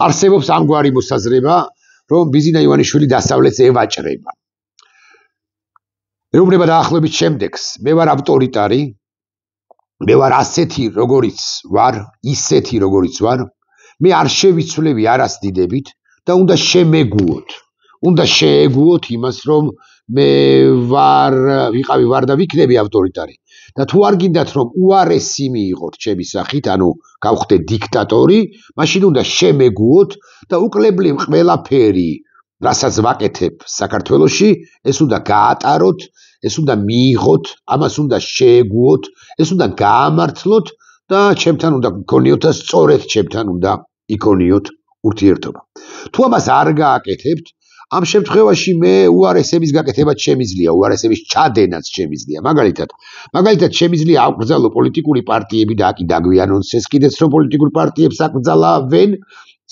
არსებობს ამგვარი მოსაზრება, რომ ბიზინა ივანიშვილი დასავლეთს ევაჭრება. ეუბნება დაახლოებით შემდეგს, მე ვარ ავტორიტარი, მე ვარ ასეთი როგორიც ვარ, ისეთი როგორიც ვარ, მე არ შევიცვლევი არას დიდებით და უნდა შემეგუოთ. უნდა შეეგუოთ იმას, რომ მე ვიყავი ვარ და ვიქნები ავტორიტარი. და თუ არ გინდათ რომ უარესი მიიღოთ ჩემი სახით, ანუ გავხდე დიქტატორი, მაშინ უნდა შემეგუოთ და უკლებლივ ყველაფერი, რასაც ვაკეთებ საქართველოში, ეს უნდა გაატაროთ, ეს უნდა მიიღოთ, ამას უნდა შეეგუოთ, ეს უნდა გაამართლოთ და ჩემთან უნდა გქონიოთ და სწორედ ჩემთან უნდა იქონიოთ ურთიერთობა. თუ ამას არ გააკეთებთ, ამ შემთხვევაში მე უარესების გაკეთებაც შემიძლია, უარესების ჩადენაც შემიძლია. მაგალითად შემიძლია აკრძალო პოლიტიკური პარტიები და აკი დაგვიანონს ეს კიდეც რომ პოლიტიკურ პარტიებს აკრძალავენ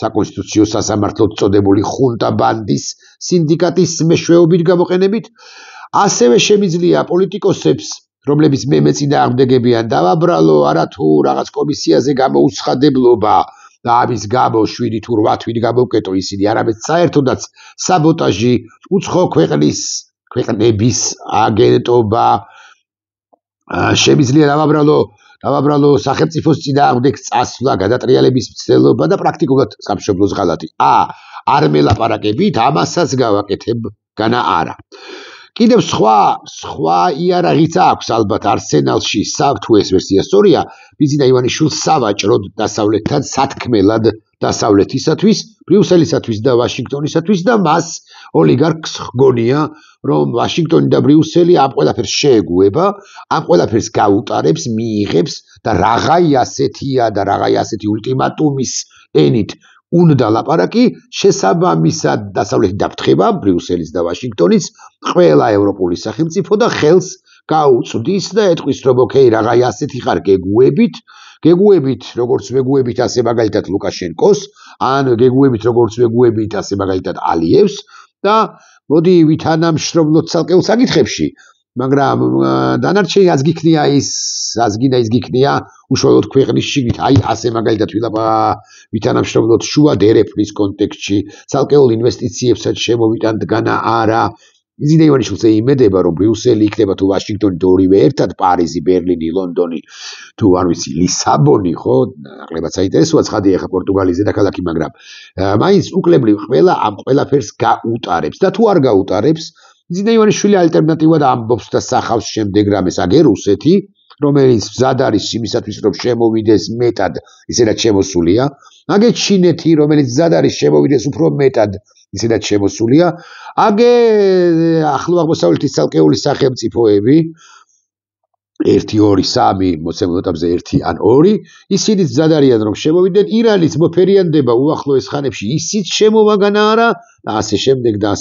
საკონსტიტუციო სასამართლოდ წოდებული ხუნტა ბანდის სინდიკატის მეშვეობით გამოყენებით. ასევე შემიძლია პოლიტიკოსებს, რომლებიც მე წინააღმდეგებიან, დავაბრალო არათუ რაღაც კომისიაზე გამოუცხადებლობა და ამის გამო 7 თუ 8 თვით გამოვკეტო ისინი, არამედ საერთოდაც საბოტაჟი, უცხო ქვეყნების აგენტობა, შემიძლია დავაბრალო სახელმწიფოს წინააღმდეგ წასვლა, გადატრიალების მცდელობა და პრაქტიკულად სამშობლოს ღალატი. არ მელაპარაკებით, ამასაც გავაკეთებ, განა არა. კიდევ სხვა იარაღიც აქვს ალბათ არსენალში, თუ ეს ვერსია სწორია, ბიზინა ივანიშვილს სავაჭროდ დასავლეთთან სათქმელად დასავლეთისათვის, ბრიუსელისათვის და ვაშინგტონისათვის და მას ოლიგარქს ჰგონია, რომ ვაშინგტონი და ბრიუსელი ამ ყველაფერს შეეგუება, ამ ყველაფერს გაუტარებს, მიიღებს და რაღაცა ასეთია და რაღაცა ასეთი ულტიმატუმის ენით უნდა ლაპარაკი, შესაბამისად დასავლეთი დაფრთხება ბრიუსელის და ვაშინგტონის ყველა ევროპული სახელმწიფო და ხელს გაუწვდის და ეტყვის რომ ოკეი რაღაცა ასეთი ხარ გეგუებით როგორც ვეგუებით ასე მაგალითად ლუკაშენკოს, ან გეგუებით როგორც ვეგუებით ასე მაგალითად ალიევს და მოდი ვითანამშრომლოთ ცალკეულ საკითხებში, მაგრამ დანარჩენი რაც გიქნია ის გიქნია უშუალოდ ქვეყნის შიგნით, ასე მაგალითად ვითანამშრომლოთ შუა დერეფნის კონტექსტში, ცალკეულ ინვესტიციებსაც შემოვიტანთ განა არა. ბიზინა ივანიშვილს იმედება, რომ ბრიუსელი იქნება თუ ვაშინგტონი და ორივე ერთად, პარიზი, ბერლინი, ლონდონი, თუ არ ვიცი, ლისაბონი, ხო, ნაკლებად საინტერესოა ცხადია ხა პორტუგალიის დედაქალაქი, მაგრამ მაინც უკლებლივ ყველა ამ ყველაფერს გაუტარებს და თუ არ გაუტარებს, ბიზინა ივანიშვილი ალტერნატივად ამბობს და სახავს შემდეგ რამეს, აგერ რუსეთი, რომელიც მზად არის იმისათვის, რომ შემოვიდეს მეტად, ისედაც შემოსულია, აგერ ჩინეთი, რომელიც მზად არის შემოვიდეს უფრო მეტად, ისედაც შემოსულია, აგერ ახლო აღმოსავლეთის ცალკეული სახელმწიფოები, 1, 2, 3 მოცემულ ეტაპზე 1 ან 2, ისინი მზად არიან რომ შემოვიდნენ, ირანიც მოფერიანდება უახლოეს ხანებში ისიც შემოვაგანა არა და ასე შემდეგ და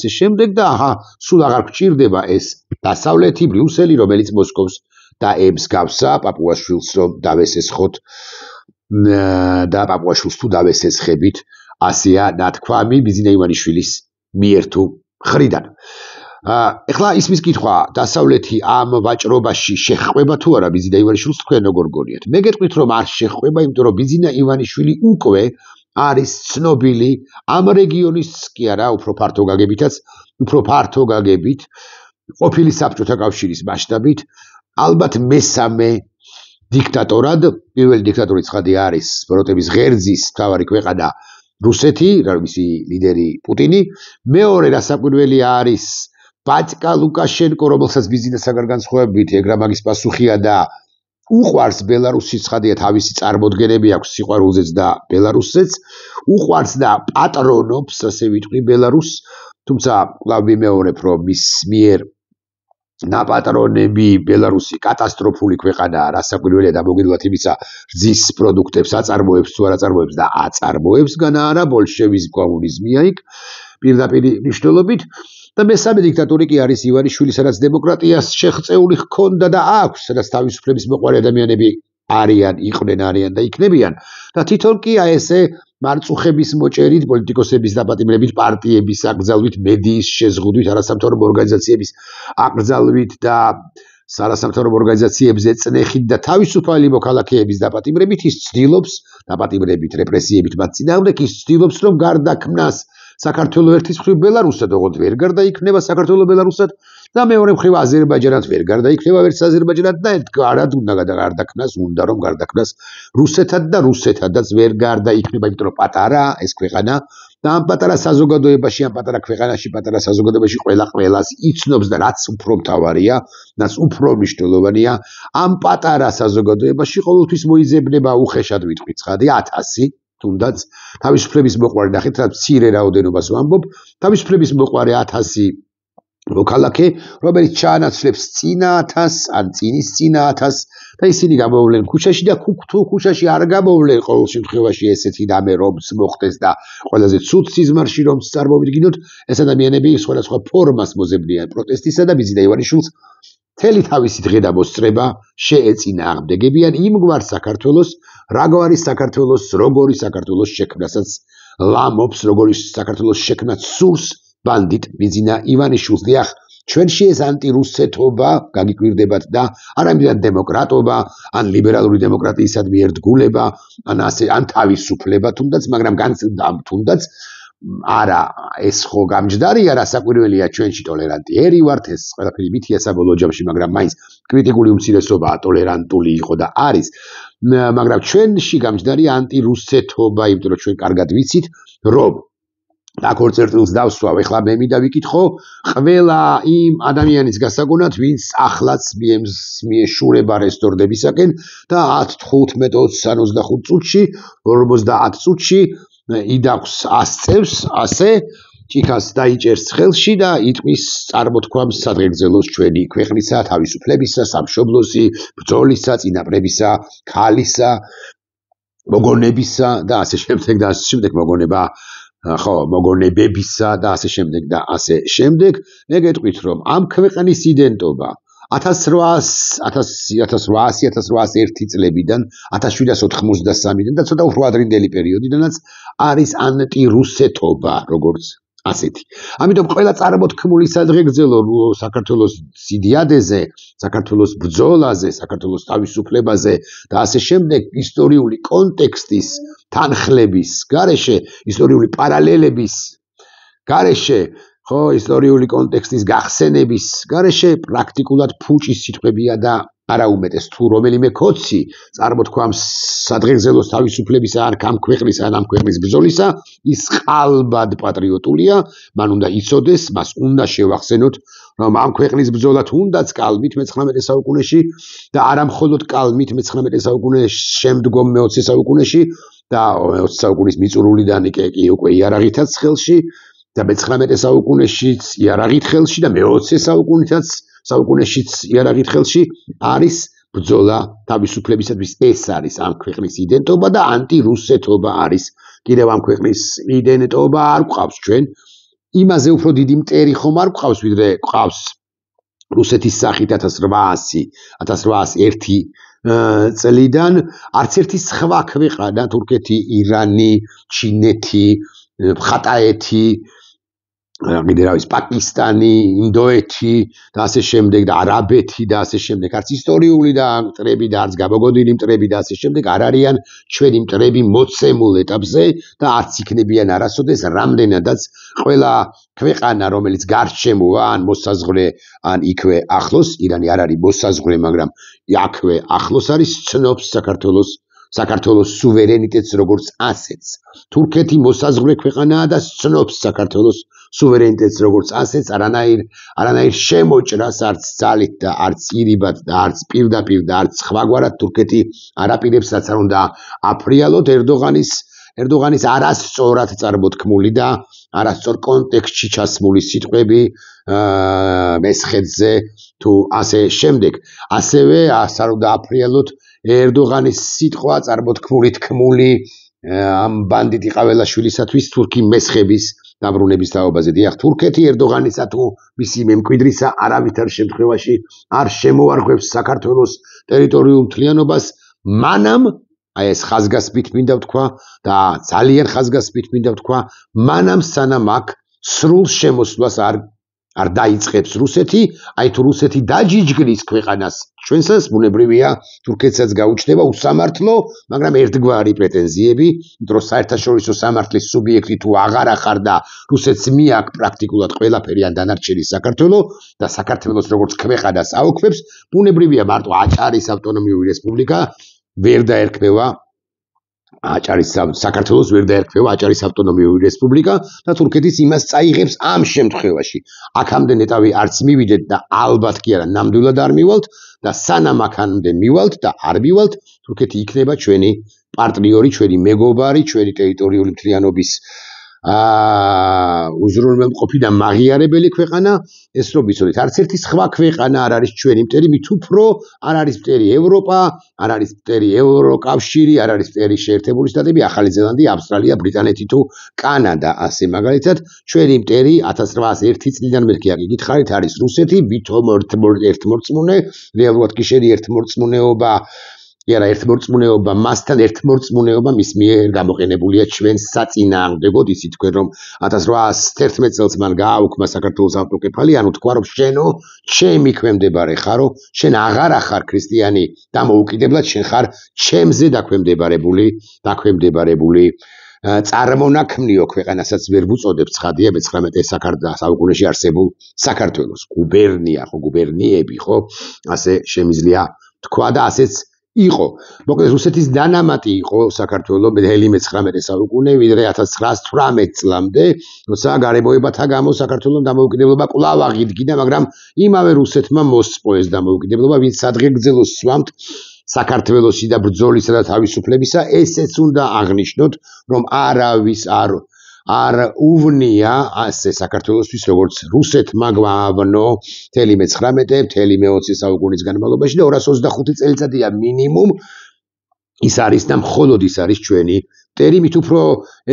სულ აღარ გჭირდება ეს დასავლეთი ბრიუსელი, რომელიც მოსკოვს და ემსგავსა პაპუაშვილს რომ დავესესხოთ და პაპუაშვილს თუ დავესესხებით, ასეა ნათქვამი ბიზინა ივანიშვილის მიერ თუ მხრიდან. ეხლა ისმის კითხვა, დასავლეთი ამ ვაჭრობაში შეჰყვება თუ არა ბიზინა ივანიშვილს თქვენ როგორ გონიათ? მე გეტყვით რომ არ შეჰყვება, იმიტომ რომ ბიზინა ივანიშვილი უკვე არის ცნობილი ამ რეგიონის კი არა, უფრო ფართო გაგებით, ყოფილი საბჭოთა კავშირის მასშტაბით, ალბათ მესამე დიქტატორად, პირველი დიქტატორი ცხადი არის ბოროტების ღერძის მთავარი ქვეყანა რუსეთი, მისი ლიდერი პუტინი, მეორე რასაკვირველი არის ბატკა ლუკაშენკო, რომელსაც ბიზნესაგან განსხვავებით ეგრა მაგის პასუხია და უყვარს ბელარუსი, ცხადია თავისი წარმოდგენები აქვს სიყვარულზეც და ბელარუსზეც, უყვარს და პატრონობს, ასე ვიტყვი ბელარუსს, თუმცა კვლავ ვიმეორებ, რომ მის მიერ ნაპატრონები ბელარუსი კატასტროფული ქვეყანაა, რასაკვირველია და მოგედულად იმისა, რძის პროდუქტებს აწარმოებს თუ არ აწარმოებს და აწარმოებს განა არა, ბოლშევიზმი, კომუნიზმია იქ პირდაპირ მნიშვნელობით. და მესამე დიქტატორი კი არის ივანიშვილი, სადაც დემოკრატიას შეღწეული ჰქონდა და აქვს, სადაც თავისუფლების მოყვარე ადამიანები იყვნენ და იქნებიან. და თვითონ კი ესე მარწუხების მოჭერით, პოლიტიკოსების დაპატიმრებით, პარტიების აკრძალვით, მედიის შეზღუდვით, არასამთავრობო ორგანიზაციების აკრძალვით და არასამთავრობო ორგანიზაციებზე წნეხით და თავისუფალი მოქალაქეების დაპატიმრებით ის ცდილობს, დაპატიმრებით, რეპრესიებით მათ წინააღმდეგ ის ცდილობს, რომ გარდაქმნას საქართველოს ერთის მხრივ ბელარუსად, ოღონდ ვერ გარდაიქმნება საქართველოს ბელარუსად და მეორე მხრივ აზერბაიჯანად ვერ გარდაიქმნება ვერც აზერბაიჯანად და ერთგვარად უნდა გარდაქმნას, უნდა რომ გარდაქმნას რუსეთად და რუსეთადაც ვერ გარდაიქმნება, იმიტომ რომ პატარაა ეს ქვეყანა და ამ პატარა საზოგადოებაში, ამ პატარა ქვეყანაში, პატარა საზოგადოებაში ყველას იცნობს და რაც უფრო მთავარია, რაც უფრო მნიშვნელოვანია, ამ პატარა საზოგადოებაში ყოველთვის მოიძებნება უხეშად ვიტყვი ცხადი 1000 თუნდაც თავისუფლების მოყვარე ნახეთ რა მცირე რაოდენობას ვამბობ, თავისუფლების მოყვარე 1000 მოქალაქე, რომელიც ჩაანაცვლებს წინა 1000 ან წინის წინა 1000 და ისინი გამოვლენ ქუჩაში და თუ ქუჩაში არ გამოვლენ ყოველ შემთხვევაში ესეთი რამე რომც მოხდეს და ყველაზე ცუდ სიზმარში რომც წარმოვიდგინოთ, ეს ადამიანები სხვადასხვა ფორმას მოძებნიან პროტესტისა და ბიზნეს ივანიშვილს მთელი თავისი დღე და მოსწრება შეეწინააღმდეგებიან იმგვარ საქართველოს, რაგვარი საქართველოს, როგორი საქართველოს შექმნასაც ლამობს, როგორი საქართველოს შექმნაც სურს ბანდიტ ბიზნა ივანიშვილს. დიახ, ჩვენში ეს ანტირუსეთობა გაგიკვირდებათ და არამედ დემოკრატობა, ან ლიბერალური დემოკრატიისადმი ერთგულება, ან თავისუფლება თუნდაც, მაგრამ თუნდაც არა, ეს ხო გამჯდარია, რასაკვირველია, ჩვენში ტოლერანტი ერი ვართ, ეს ყველაფერი მითია საბოლოო ჯამში, მაგრამ მაინც კრიტიკული უმცირესობაა ტოლერანტული იყო და არის, მაგრამ ჩვენში გამჯდარია ანტირუსეთობა, იმიტომ რომ ჩვენ კარგად ვიცით, რომ დაქორწინებულს დავსვავ, ეხლა მე მინდა ვიკითხო ყველა იმ ადამიანის გასაგონად, ვინც ახლაც მიეშურება რესტორდებისაკენ და 10, 15, 20 ან 25 წუთში, 50 წუთში იდაქვს 100 წევს, ასე ჭიქას დაიჭერს ხელში და იტყვის წარმოთქვამს სადღეგრძელოს ჩვენი ქვეყნისა, თავისუფლებისა, სამშობლოსი, ბრძოლისა, წინაპრებისა, ქალისა, მოგონებისა და ასე შემდეგ და ასე შემდეგ მოგონებებისა და ასე შემდეგ და ასე შემდეგ. მე გეტყვით რომ ამ ქვეყნის იდენტობა 1801 წლებიდან 1793-დან და ცოტა უფრო ადრინდელი პერიოდიდანაც არის ანტირუსეთობა როგორც ასეთი. ამიტომ ყველა წარმოთქმული სადღეგრძელო საქართველოს იდეადეზე, საქართველოს ბრძოლაზე, საქართველოს თავისუფლებაზე და ასე შემდეგ ისტორიული კონტექსტის თანხლების გარეშე, ისტორიული პარალელების გარეშე, ხო, ისტორიული კონტექსტის გახსენების გარეშე პრაქტიკულად ფუჭის სიტყვებია და არა უმეტეს თუ რომელიმე კოცი წარმოთქვამს სადღეგრძელოს თავისუფლებისა ან ამ ქვეყნისა ან ამ ქვეყნის ბრძოლისა, ის ყალბად პატრიოტულია, მან უნდა იცოდეს, მას უნდა შევახსენოთ, რომ ამ ქვეყნის ბრძოლა თუნდაც კალმით მე-19 საუკუნეში და არა მხოლოდ კალმით მე-19 საუკუნეში, შემდგომ მე-20 საუკუნეში და 20 საუკუნის მიწურულიდან კი უკვე იარაღითაც ხელში და მე-19 საუკუნეშიც იარაღით ხელში და მე-20 საუკუნეშიც იარაღით ხელში არის ბრძოლა თავისუფლებისათვის. ეს არის ამ ქვეყნის იდენტობა და ანტირუსეთობა არის კიდევ ამ ქვეყნის იდენტობა. არ გვყავს ჩვენ იმაზე უფრო დიდი მტერი ხომ არ გვყავს, ვიდრე გვყავს რუსეთის სახით 1801 წლიდან არც ერთი სხვა ქვეყანა, თურქეთი, ირანი, ჩინეთი, ხატაეთი, პაკისტანი, ინდოეთი და ასე შემდეგ და არაბეთი და ასე შემდეგ, არც ისტორიული და მტრები და არც გამოგონილი მტრები და ასე შემდეგ არ არიან ჩვენი მტრები მოცემულ ეტაპზე და არც იქნებიან არასოდეს, რამდენადაც ყველა ქვეყანა, რომელიც გარშემოა, ან მოსაზღვრე, ან იქვე ახლოს, ირანი არ არის მოსაზღვრე, მაგრამ აქვე ახლოს არის, ცნობს საქართველოს სუვერენიტეტს როგორც ასეთს. თურქეთი მოსაზღვრე ქვეყანაა და ცნობს საქართველოს სუვერენიტეტს როგორც ასეთს, არანაირ შემოჭრას არც ძალით და არც ირიბად და არც პირდაპირ და არც სხვაგვარად თურქეთი არ აპირებს, რაც არ უნდა აფრიალოთ ერდოღანის არასწორად წარმოთქმული და არასწორ კონტექსტში ჩასმული სიტყვები მესხეთზე თუ ასე შემდეგ. ასევე არ უნდა აფრიალოთ ერდოღანის სიტყვა წარმოთქმული თქმული ამ ბანდიტი ყაველაშვილისათვის თურქი მესხების დაბრუნების თაობაზე. დიახ, თურქეთი ერდოღანისა თუ მისი მემკვიდრისა არავითარ შემთხვევაში არ შემოარღვევს საქართველოს ტერიტორიულ მთლიანობას, მანამ აი ეს ხაზგასმით მინდა ვთქვა და ძალიან ხაზგასმით მინდა ვთქვა, მანამ სანამ აქ სრულ შემოსვლას არ არ დაიწყებს რუსეთი, აი თუ რუსეთი დაჯიჯგნის ქვეყანას ჩვენსაც ბუნებრივია თურქეთსაც გაუჩნდება უსამართლო, მაგრამ ერთგვარი პრეტენზიები, იმიტომ რომ საერთაშორისო სამართლის სუბიექტი თუ აღარ ახარ და რუსეთს მიაქვს პრაქტიკულად ყველაფერი ან დანარჩენი საქართველო და საქართველოს როგორც ქვეყანას აუქმებს, ბუნებრივია მარტო აჭარის ავტონომიური რესპუბლიკა ვერ დაერქმევა საქართველოს ვერ დაერქმევა აჭარის ავტონომიური რესპუბლიკა და თურქეთის იმას წაიღებს ამ შემთხვევაში. აქამდე ნეტავი არც მივიდეთ და ალბათ კი არა, ნამდვილად არ მივალთ და სანამ აქამდე მივალთ და არ მივალთ, თურქეთი იქნება ჩვენი პარტნიორი, ჩვენი მეგობარი, ჩვენი ტერიტორიული მთლიანობის უზრუნველყოფი და მაღიარებელი ქვეყანა, ეს რომ ვიცოდეთ, არც ერთი სხვა ქვეყანა არ არის ჩვენი მტერი, მით უფრო არ არის მტერი ევროპა, არ არის მტერი ევროკავშირი, არ არის მტერი შეერთებული შტატები, ახალი ზელანდია, ავსტრალია, ბრიტანეთი თუ კანადა, ასე მაგალითად, ჩვენი მტერი 1801 წლიდან მერქი აკითხარით არის რუსეთი, ვითომ ერთმორწმუნე, რეალურად კი შედი ერთმორწმუნეობა კი არა ერთმორწმუნეობა მასთან ერთმორწმუნეობა მის მიერ გამოყენებულია ჩვენს საწინააღმდეგოდ, ისიც თქვენ რომ 1811 წელს მან გააუქმა საქართველოს ავტოკეფალი, ანუ თქვა რომ შენო ჩემი ქვემდებარე ხარო, შენ აღარ ახარ ქრისტიანი დამოუკიდებლად, შენ ხარ ჩემზე დაქვემდებარებული წარმონაქმნიო ქვეყანასაც ვერ ვუწოდებ ცხადია მე-19 საუკუნეში არსებულ საქართველოს გუბერნია ხო გუბერნიები ხო ასე შემიძლია თქვა და ასეც იყო. მოკლედ რუსეთის დანამატი იყო საქართველოს მთელი მე-19 საუკუნე, ვიდრე 1918 წლამდე, როცა გარემოებათა გამო საქართველოს დამოუკიდებლობა კვლავ აღიდგინა, მაგრამ იმავე რუსეთმა მოსწყვეს დამოუკიდებლობა, ვინც სადღეგრძელოს სვამთ საქართველოსი და ბრძოლისა და თავისუფლებისა, ესეც უნდა აღნიშნოთ, რომ არავის არ უვნია ასე საქართველოსთვის, როგორც რუსეთმა გვააბნო მთელი მე-19, მთელი მე-20 საუკუნის განმავლობაში და 225 წელიწადია მინიმუმ ის არის და მხოლოდ ის არის ჩვენი მტერი, მით უფრო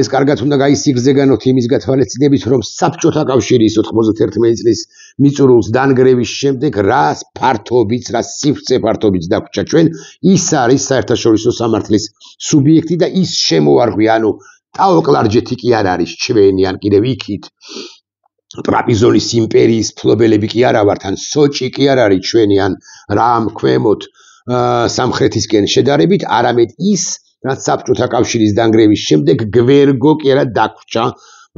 ეს კარგად უნდა გაისიგრძეგანოთ იმის გათვალისწინებით, რომ საბჭოთა კავშირის 91 წლის მიწურულს დანგრევის შემდეგ რა ფართობით, რა სივრცე ფართობით დაგვრჩა ჩვენ, ის არის საერთაშორისო სამართლის სუბიექტი და ის შემოარღვია, ანუ ტაო-კლარჯეთი კი არ არის ჩვენი, ან კიდევ იქით ტრაპიზონის იმპერიის ფლობელები კი არა ვართ, ან სოჭი კი არ არის ჩვენი, ან რამ ქვემოთ სამხრეთისკენ შედარებით, არამედ ის, რაც საბჭოთა კავშირის დანგრევის შემდეგ გვერგო კი არა დაგვრჩა,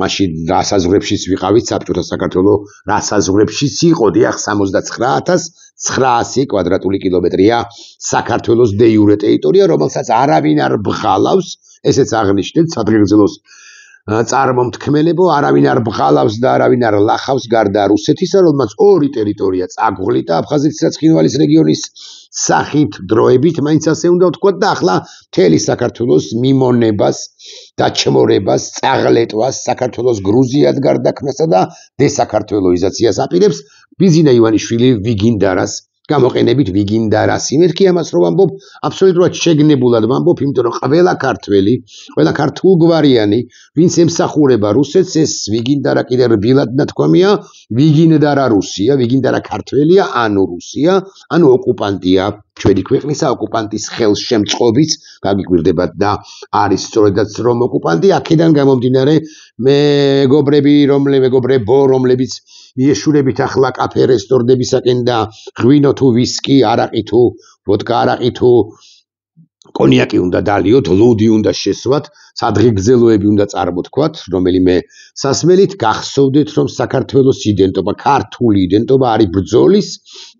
მაშინ რა საზღვრებშიც ვიყავით, საბჭოთა საქართველო რა საზღვრებშიც იყო, დიახ 79900 კვადრატული კილომეტრია საქართველოს დე იურე ტერიტორია, რომელსაც არავინ არ ბღალავს, ესეც აღნიშნეთ სადღეგრძელოს წარმომთქმელებო, არავინ არ ბღალავს და არავინ არ ლახავს გარდა რუსეთისა, რომელმაც ორი ტერიტორია წაგვღლიდა აფხაზეთის და ცხინვალის რეგიონის სახით დროებით, მაინც ასე უნდა ვთქვათ და ახლა მთელი საქართველოს მიმონებას, დაჩმორებას, წაღლეტვას, საქართველოს გრუზიად გარდაქმნასა და დესაქართლოიზაციას აპირებს ბიზინა ივანიშვილი ვიგინდარას გამოყენებით ვიგინდარასი. მერქი ამას რომ ვამბობ, აბსოლუტურად შეგნებულად ვამბობ, იმიტომ რომ ყველა ქართველი, ყველა ქართულგვარიანი, ვინც ემსახურება რუსეთს, ეს ვიგინდარა კიდე რბილად ნათქვამია, ვიგინდარა რუსია, ვიგინდარა ქართველია, ანუ რუსია, ანუ ოკუპანტია, ჩვენი ქვეყნისა ოკუპანტის ხელშემწყობიც, გაგიკვირდებათ და არის სწორედაც რომ ოკუპანტი, აქედან გამომდინარე მეგობრებო, რომლებიც მიეშურებით ახლა კაფე რესტორნებისაკენ და ღვინო თუ ვისკი, არაყი თუ ვოდკა, არაყი თუ კონიაკი უნდა დალიოთ, ლუდი უნდა შესვათ, სადღეგრძელოები უნდა წარმოთქვათ, რომელიმე სასმელით გახსოვდეთ, რომ საქართველოს იდენტობა, ქართული იდენტობა არის ბრძოლის,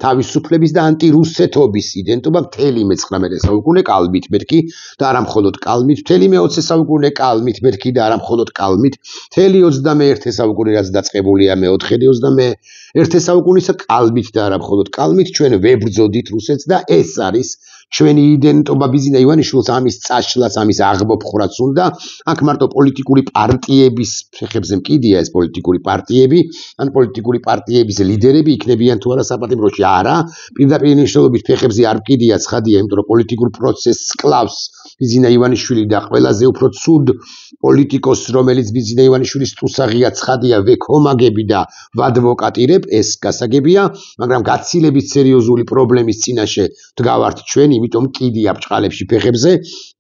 თავისუფლების და ანტირუსეთობის იდენტობა მთელი მე-19 საუკუნე კალმით მერქი და არა მხოლოდ კალმით, მთელი მე-20 საუკუნე კალმით მერქი და არა მხოლოდ კალმით, მთელი 21 საუკუნე რაც დაწყებულია მე-21 საუკუნისა კალმით და არა მხოლოდ კალმით, ჩვენ ვებრძოდით რუსეთს და ეს არის ჩვენი იდენტობა. ბიზინა ივანიშვილს ამის წაშლაც, ამის აღმოფხვრაც უნდა. აქ მარტო პოლიტიკური პარტიების ფეხებზე მკიდია ეს პოლიტიკური პარტიები, ან პოლიტიკური პარტიების ლიდერები იქნებიან თუ არა საპატიმროში, არა, პირდაპირ მნიშვნელობით ფეხებზე არ მკიდია, ცხადია, იმიტომ რომ პოლიტიკურ პროცესს კლავს ბიზინა ივანიშვილი და ყველაზე უფრო ცუდ პოლიტიკოსს, რომელიც ბიზინა ივანიშვილის ტუსაღია, ცხადია, ვექომაგები და ვადვოკატირებ, ეს გასაგებია, მაგრამ გაცილებით სერიოზული პრობლემის წინაშე დგავართ ჩვენ, იმიტომ კიდი აბჭყალებში ფეხებზე,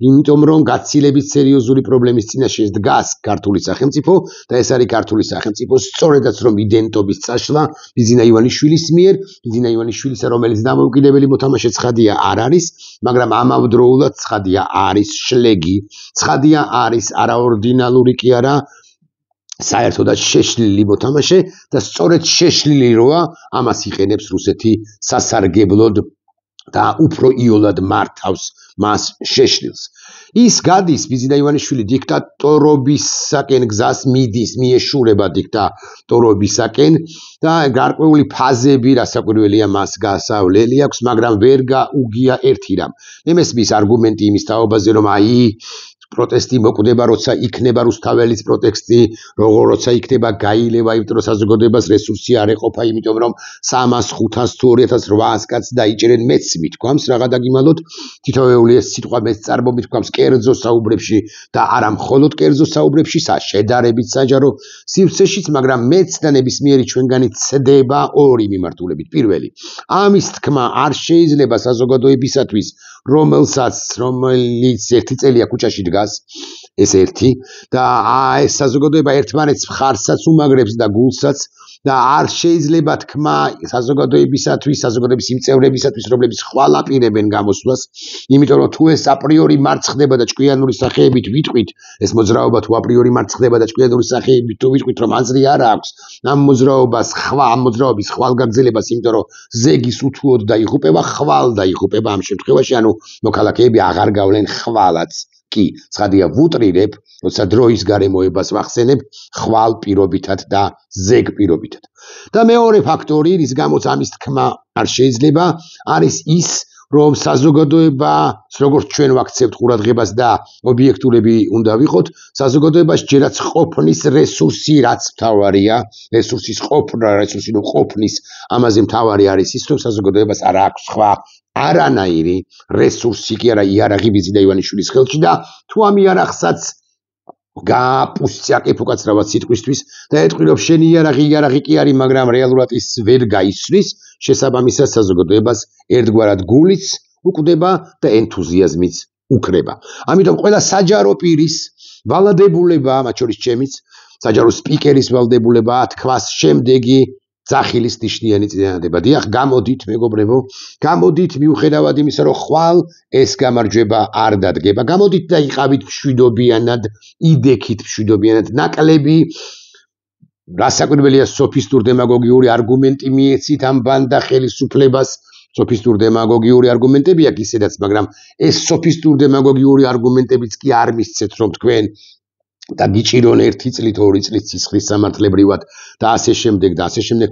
იმიტომ რომ გაცილებით სერიოზული პრობლემის წინაშე დგას ქართული სახელმწიფო და ეს არის ქართული სახელმწიფო სწორედაც რომ იდენტობის წაშლა ბიზინა ივანიშვილის მიერ, ბიზინა ივანიშვილისა რომელიც დამოუკიდებელი მოთამაშე ცხადია არ არის, მაგრამ ამავდროულად ცხადია არის შლეგი, ცხადია არის არაორდინალური კი არა საერთოდაც შეშლილი მოთამაშე და სწორედ შეშლილი როა ამას იყენებს რუსეთი სასარგებლოდ და უფრო იოლად მართავს მას შეშლილს. ის გადის ბიზინა ივანიშვილი დიქტატორობისაკენ გზას მიდის, მიეშურება დიქტატორობისაკენ და გარკვეული ფაზები რასაკვირველია მას გასავლელი აქვს, მაგრამ ვერ გაუგია ერთი რამ. მე მესმის არგუმენტი იმის თაობაზე რომ აი პროტესტი მოკვდება, როცა იქნება რუსთაველის პროტესტი, როცა იქნება გაილევა, იმიტომ რომ საზოგადოებას რესურსი არ ეყოფა, იმიტომ რომ 300, 500 თუ 2800 კაცს დაიჭერენ მეც მithქვამს, რაღა დაგიმალოთ, თითოეული ეს სიტყვა მეც წარმომithქვამს კერძო საუბრებში და არა მხოლოდ კერძო საუბრებში, შედარებით საჯარო სივრცეშიც, მაგრამ მეც და ნებისმიერი ჩვენგანი ცდება ორი მიმართულებით. პირველი, ამის თქმა არ შეიძლება საზოგადოებისათვის, რომელიც ერთი წელია ქუჩაში დგას, ეს ერთი და ეს საზოგადოება ერთმანეთს მხარსაც უმაგრებს და გულსაც და არ შეიძლება თქმა საზოგადოებისათვის, საზოგადოების იმ წევრებისათვის, რომლებიც ხვალ აპირებენ გამოსვლას, იმიტომ რომ თუ ეს აპრიორი მარცხდება და ჭკვიანური სახეებით ვიტყვით, ეს მოძრაობა თუ აპრიორი მარცხდება და ჭკვიანური სახეებით თუ ვიტყვით, რომ აზრი არ აქვს, ამ მოძრაობის ხვალგაგრძელებას, იმიტომ რომ ზეგის უთუოდ დაიღუპება, ხვალ დაიღუპება ამ შემთხვევაში, ანუ მოქალაქეები აღარ გავლენ ხვალაც. კი, ცხადია ვუტრირებ, როცა დროის გარემოებას ვახსენებ, ხვალ პირობითად და ზეგ პირობითად. და მეორე ფაქტორი, რის გამოც ამის თქმა არ შეიძლება, არის ის, რომ საზოგადოება, როგორც ჩვენ ვაქცევთ ყურადღებას და ობიექტურები უნდა ვიყოთ, საზოგადოებას ჯერაც ყოფნის რესურსი, რაც მთავარია, რესურსის ყოფნა, რესურსი რომ ყოფნის, ამაზე მთავარი არის ის, რომ საზოგადოებას არ აქვს სხვა არანაირი რესურსი კი არა იარაღი ბიზინა ივანიშვილის ხელში და თუ ამ იარაღსაც გააპუსწაკებ უკაცრავად სიტყვისთვის და ეტყვი რომ შენი იარაღი კი არის, მაგრამ რეალურად ის ვერ გაისვრის, შესაბამისად საზოგადოებას ერთგვარად გულიც უკვდება და ენთუზიაზმიც უქრება. ამიტომ ყველა საჯარო პირის ვალდებულება, მათ შორის ჩემიც, საჯარო სპიკერის ვალდებულება, თქვას შემდეგი ძახილის ნიშნიანი წინადადება. დიახ, გამოდით მეგობრებო, გამოდით მიუხედავად იმისა, რომ ხვალ ეს გამარჯვება არ დადგება. გამოდით და იყავით მშვიდობიანად, იდექით მშვიდობიანად. ნაკლები რასაკვირველია სოფისტურ დემაგოგიური არგუმენტი მიეცით ამ ბანდა ხელისუფლებას. სოფისტურ დემაგოგიური არგუმენტებია ისედაც, მაგრამ ეს სოფისტურ დემაგოგიური არგუმენტებიც კი არ მისცეთ, რომ თქვენ და გიჭირონ 1 წლით 2 წლით სისხლის სამართლებრივად და ასე შემდეგ,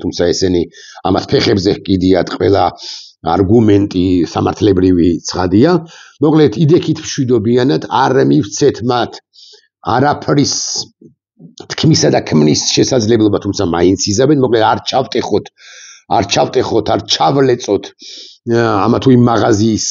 თუმცა ესენი ამათ ფეხებზე ჰკიდიათ ყველა არგუმენტი სამართლებრივი ცხადია. მოკლედ, იდექით მშვიდობიანად, არ მივცეთ მათ არაფრის თქმისა და ქმნის შესაძლებლობა, თუმცა მაინც იზამენ, მოკლედ არ ჩავლეწოთ ამა თუ იმ მაღაზიის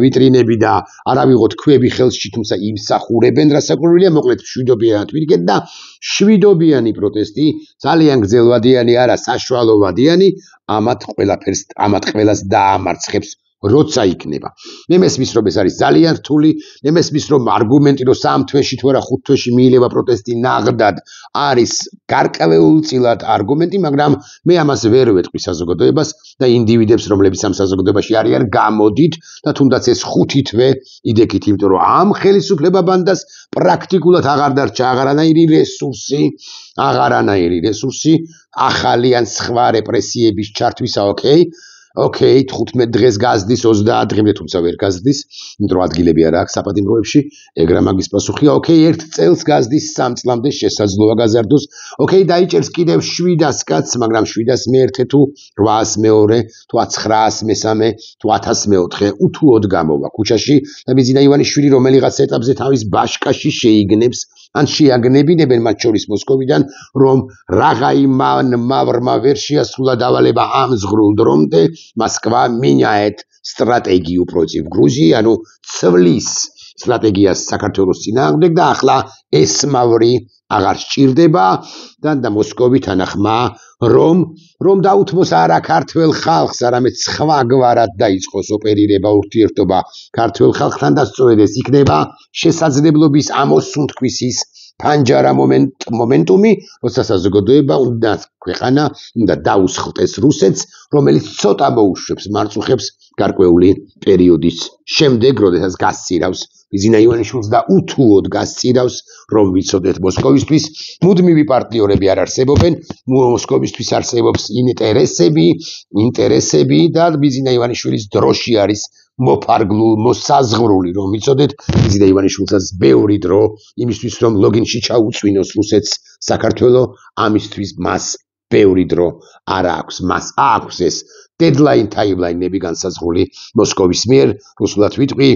ვიტრინები და არ ავიღოთ ქვები ხელში, თუმცა იმსახურებენ რასაკვირველია, მოკლედ მშვიდობიანად ვიდგეთ და მშვიდობიანი პროტესტი ძალიან გრძელვადიანი არა, საშუალოვადიანი, ამათ ყველას დაამარცხებს როცა იქნება. მე მესმის რომ ეს არის ძალიან რთული, მე მესმის რომ არგუმენტი რომ 3 თვეში თუ არა 5 თვეში მიილება პროტესტი ნაღდად არის გარკვეულწილად არგუმენტი, მაგრამ მე ამას ვერ ვეტყვი საზოგადოებას და ინდივიდებს, რომლებიც ამ საზოგადოებაში არიან, გამოდით და თუნდაც ეს 5 თვე იდექით, იმიტომ რომ ამ ხელისუფლება ბანდას პრაქტიკულად აღარ დარჩა აღარანაირი რესურსი ახალი ან სხვა რეპრესიების ჩართვისა, ოკეი, 15 დღეს გაზდის, 30 დღემდე, თუმცა ვერ გაზდის, იმიტომ რომ ადგილები არ აქვს საპატიმროებში, ეგრა მაგის პასუხია, 1 წელს გაზდის, 3 წლამდე შესაძლოა გაზარდოს, დაიჭერს კიდევ 700 კაცს, მაგრამ 700 მეერთე თუ 800 მეორე, თუ 900 მესამე, თუ 1000 მეოთხე, უთუოდ გამოვა ქუჩაში და ბიზინა ივანიშვილი რომელიღაც ეტაპზე თავის ბაშკაში შეიგნებს, ან შეაგნებინებენ მათ შორის მოსკოვიდან, რომ რაღა მავრმა ვერ შეასრულა დავალება ამ ზღრულ დრომდე, Moskva меняет стратегию против Грузии, цвლის სტრატეგიას საქართველოს წინააღმდეგ და ახლა ეს მავრი აღარ სჭირდება და მოსკოვი თანახმა რომ დაუთმოს არა ქართველ ხალხს, არამედ სხვაგვარად დაიწყოს ოპერირება ურთიერთობა ქართველ ხალხთან და სწორედ ეს იქნება შესაძლებლობის ამოსუნთქვის ის ფანჯარა მომენტუმი, როცა საზოგადოება უნდა ქვეყანა უნდა დაუსხლტეს რუსეთს, რომელიც ცოტა მოუშვებს მარწუხებს გარკვეული პერიოდის შემდეგ, როდესაც გასწირავს ბიზინა ივანიშვილს და უთუოდ გასწირავს, რომ ვიცოდეთ მოსკოვისთვის მუდმივი პარტნიორები არ არსებობენ, მოსკოვისთვის არსებობს ინტერესები და ბიზინა ივანიშვილის დროში არის მოსაზღვრული, რომ ვიცოდეთ ბიზინა ივანიშვილსაც ბევრი დრო იმისთვის, რომ ლოგინში ჩაუწვინოს რუსეთს საქართველო, ამისთვის მას ბევრი დრო არ აქვს, მას აქვს ეს დედლაინ-თაიმლაინები განსაზღვრული მოსკოვის მიერ, რუსულად ვიტყვი,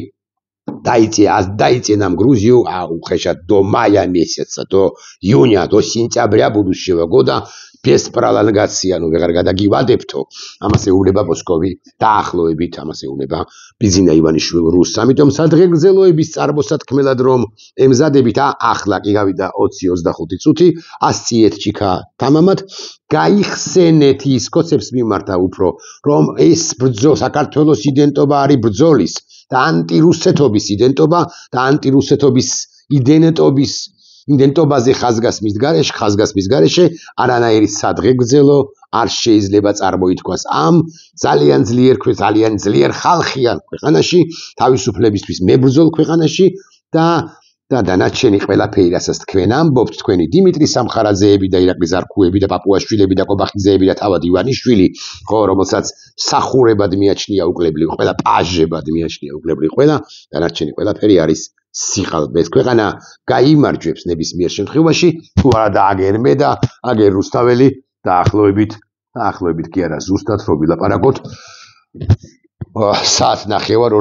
дайте нам Грузию, ухешат до мая месяца, до июня, до сентября будущего года без пролонгации, ну ვეღარ გადაგივადებთო, ამას ეუბნება მოსკოვი დაახლოებით, ამას ეუბნება ბიზინა ივანიშვილი რუსს. ამიტომ სადღეგრძელოების წარმოსათქმელად რომ ემზადებით, ახლა კი გავიდა 20-25 წუთი, ასწიეთ ჩიქა თამამად, გაიხსენეთ ის კოცებს მიმართა უფრო, რომ ეს საქართველოს იდენტობა არის ბრძოლის და ანტირუსეთობის იდენტობა და ანტირუსეთობის იდენტობაზე ხაზგასმის გარეშე არანაირი სადღეგრძელო არ შეიძლება წარმოითქვას ამ ძალიან ძლიერ ხალხიან ქვეყანაში, თავისუფლებისთვის მებრძოლ ქვეყანაში და დანარჩენი ყველაფერი, რასაც თქვენ ამბობთ, თქვენი დიმიტრი სამხარაძეები და ირაკლი ზარქუები და პაპუაშვილები და კობახიძეები და თავად ივანიშვილი, ხო, რომელსაც მსახურებად მიაჩნია უკლებლივ ყველა, პაჟებად მიაჩნია უკლებლივ ყველა, დანარჩენი ყველაფერი არის სიყალბე. ეს ქვეყანა გაიმარჯვებს ნებისმიერ შემთხვევაში, თუ არა და აგერ მე და აგერ რუსთაველი დაახლოებით კი არა ზუსტად რო ვილაპარაკოთ საათ ნახევარ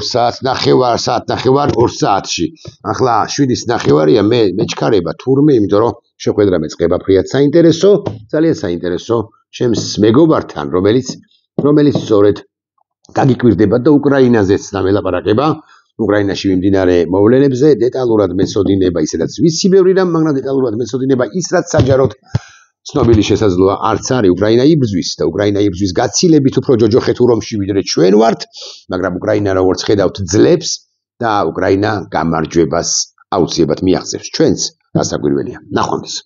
2 საათში. ახლა 7:30-ია, მე მეჩქარება თურმე, იმიტომ რომ შეხვედრა მეწყება ფრიად საინტერესო, ძალიან საინტერესო ჩემს მეგობართან, რომელიც სწორედ გაგიკვირდება და უკრაინაზეც დამელაპარაკება. უკრაინაში მიმდინარე მოვლენებზე დეტალურად მეცოდინება ისედაც ვიცი ბევრი რამ, მაგრამ დეტალურად მეცოდინება ის რაც საჯაროდ ცნობილი შესაძლოა არც არის უკრაინა იბრძვის და უკრაინა იბრძვის გაცილებით უფრო ჯოჯოხეთ ურომში ვიდრე ჩვენ ვართ, მაგრამ უკრაინა როგორც ხედავთ ძლებს და უკრაინა გამარჯვებას აუცილებლად მიაღწევს ჩვენც, გასაკვირველია. ნახვამდის.